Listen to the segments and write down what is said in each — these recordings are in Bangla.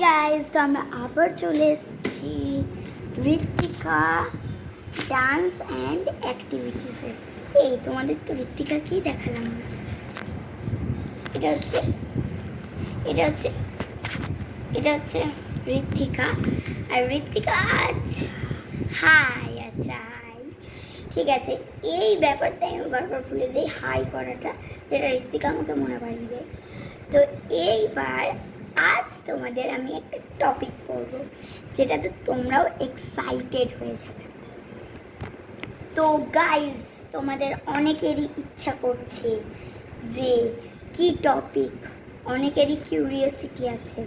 গাইস, তো আমরা আবার চলে এসেছি ঋত্বিকা ডান্স অ্যান্ড অ্যাক্টিভিটিসে। এই তোমাদের তো ঋত্বিকাকেই দেখালাম না। এটা হচ্ছে এটা হচ্ছে এটা হচ্ছে ঋত্বিকা। আর ঋত্বিকা আজ হাই। আচ্ছা, হাই, ঠিক আছে। এই ব্যাপারটা আমি বারবার ভুলে যাই, হাই করাটা, যেটা ঋত্বিকা আমাকে মনে পাঠিয়ে দেয়। তো এইবার আজ তোমাদের আমি একটা টপিক করব, যেটাতে তোমরাও এক্সাইটেড হয়ে যাবে। তো গাইজ, তোমাদের অনেকেরই ইচ্ছা করছে যে কি টপিক, অনেকেরই কিউরিওসিটি আছে।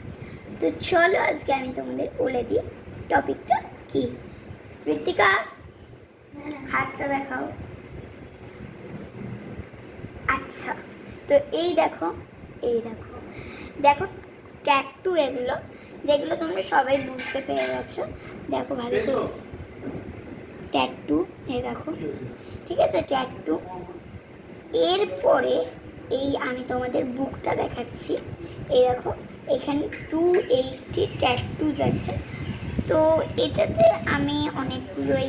তো চলো আজকে আমি তোমাদের বলে দিই টপিকটা কি। ঋত্বিকা, হাতটা দেখাও। আচ্ছা, তো এই দেখো দেখো ট্যাটু, এগুলো যেগুলো তোমরা সবাই বুঝতে পেরে গেছো। দেখো ভালো করে, ট্যাটু, এই দেখো, ঠিক আছে, ট্যাটু। এরপরে এই আমি তোমাদের বুকটা দেখাচ্ছি। এই দেখো, এখানে 280 ট্যাটুজ আছে। তো এটাতে আমি অনেকগুলোই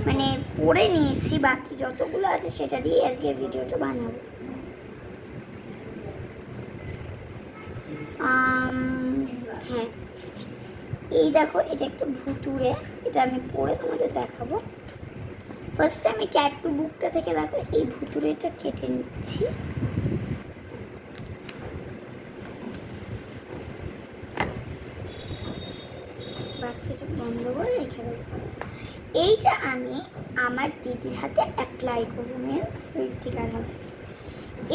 মানে পড়ে নিয়েছি, বাকি যতগুলো আছে সেটা দিয়ে আজকের ভিডিওটা বানাবো। হ্যাঁ, এই দেখো, এটা একটা ভুতুড়ে, এটা আমি পড়ে তোমাদের দেখাবো। ফার্স্টে আমি ট্যাটু বুকটা থেকে দেখো এই ভুতুড়েটা কেটে নিচ্ছি। বাকিটা বন্ধ করে রেখে দেবো। এইটা আমি আমার দিদির হাতে অ্যাপ্লাই করবো, মিন্স ঋত্বিকার হাতে।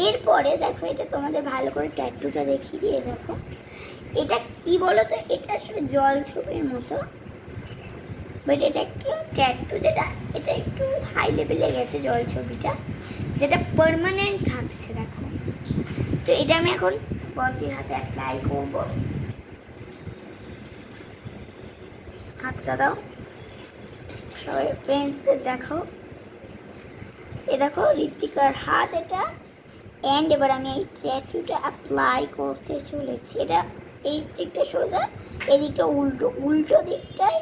এরপরে দেখো, এটা তোমাদের ভালো করে ট্যাটুটা দেখিয়ে দিয়ে দেখো, এটা কি বলো তো, এটা আসলে জল ছবির মতো, বাট এটা একটু ট্যাটু, যেটা এটা একটু হাই লেভেলে গেছে জল ছবিটা, যেটা পার্মানেন্ট থাকছে। দেখো, তো এটা আমি এখন বদির হাতে অ্যাপ্লাই করবো। হাতটা দাও, সবাই ফ্রেন্ডসদের দেখাও। এ দেখো ঋত্বিকার হাত এটা। অ্যান্ড এবার আমি এই ট্যাটুটা অ্যাপ্লাই করতে চলেছি। এটা এই দিকটা সোজা, এই দিকটা উল্টো, উল্টো দিকটায়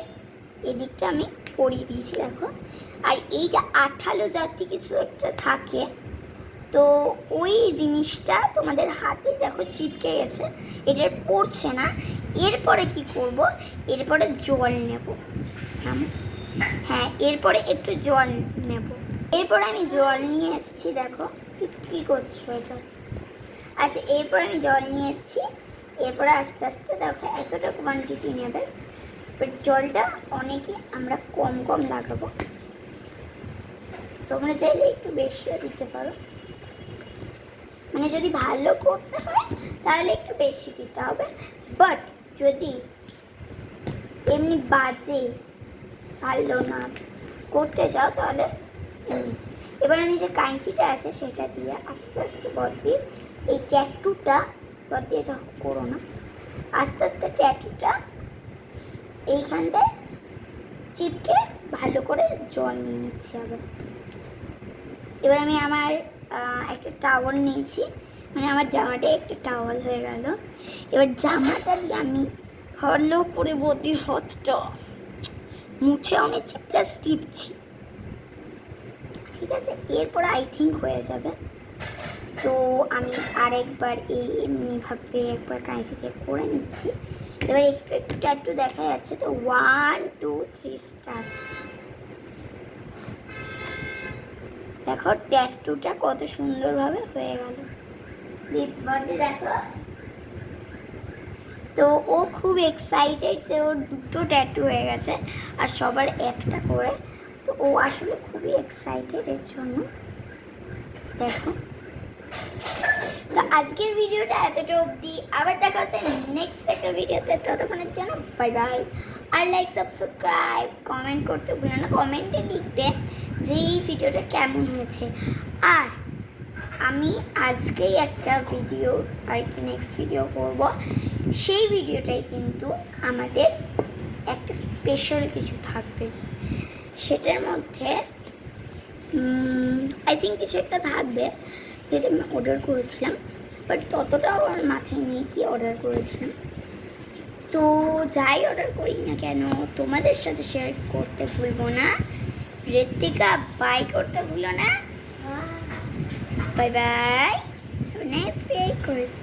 এই দিকটা আমি পরিয়ে দিয়েছি। দেখো, আর এইটা আঠালো জাতীয় কিছু একটা থাকে, তো ওই জিনিসটা তোমাদের হাতে দেখো চিপকে গেছে, এটার পড়ছে না। এরপরে কি করব, এরপরে জল নেব। হ্যাঁ, এরপরে একটু জল নেব। এরপরে আমি জল নিয়ে এসেছি। দেখো কি করছো এটা। আচ্ছা, এরপর আমি জল নিয়ে এসেছি। এরপরে আস্তে আস্তে দেখো এতটা কোয়ান্টিটি নেবে, বাট জলটা অনেকে আমরা কম কম লাগাবো, তোমরা চাইলে একটু বেশিও দিতে পারো। মানে যদি ভালো করতে হয় তাহলে একটু বেশি দিতে হবে, বাট যদি এমনি বাজে ভালো না করতে চাও তাহলে এবার আমি যে কাঁচিটা আছে সেটা দিয়ে আস্তে আস্তে বদ্দির এই ট্যাটুটা, বদ্দি এটা করো না, আস্তে আস্তে ট্যাটুটা এইখানটায় চিপকে ভালো করে জল নিয়ে নিচ্ছি। আবার এবার আমি আমার একটা টাওয়াল নিয়েছি, মানে আমার জামাটা একটা টাওয়াল হয়ে গেল। এবার জামাটা দিয়ে আমি ভালো করে বদ্দির হাতটা মুছে নিচ্ছি প্লাস টিপছি, ঠিক আছে। এরপর আই থিঙ্ক হয়ে যাবে। তো আমি আরেকবার এই এমনিভাবে একবার কাঁচি দিয়ে করে নিচ্ছি। এবার একটু একটু ট্যাটু দেখা যাচ্ছে, তো 1 2 3 স্টার্ট। দেখো ট্যাটুটা কত সুন্দরভাবে হয়ে গেল, দেখো। তো ও খুব এক্সাইটেড যে ওর দুটো ট্যাটু হয়ে গেছে আর সবার একটা করে, তো ও আসলে খুবই এক্সাইটেড এর জন্য। দেখো, তো আজকের ভিডিওটা এতটা অবধি, আবার দেখা হচ্ছে নেক্সট একটা ভিডিওতে। ততক্ষণের জন্য বাই বাই। আর লাইক, সাবস্ক্রাইব, কমেন্ট করতে ভুলো না। কমেন্টে লিখবে যে এই ভিডিওটা কেমন হয়েছে। আর আমি আজকেই একটা ভিডিও, আর একটা নেক্সট ভিডিও করব, সেই ভিডিওটাই কিন্তু আমাদের একটা স্পেশাল কিছু থাকবে। সেটার মধ্যে আই থিঙ্ক কিছু একটা থাকবে, যেটা আমি অর্ডার করেছিলাম, বাট ততটাও আমার মাথায় নেই কি অর্ডার করেছিলাম। তো যাই অর্ডার করি না কেন তোমাদের সাথে শেয়ার করতে ভুলবো না। ঋত্বিকা বাই করতে ভুলো না। Bye bye, next day Chris.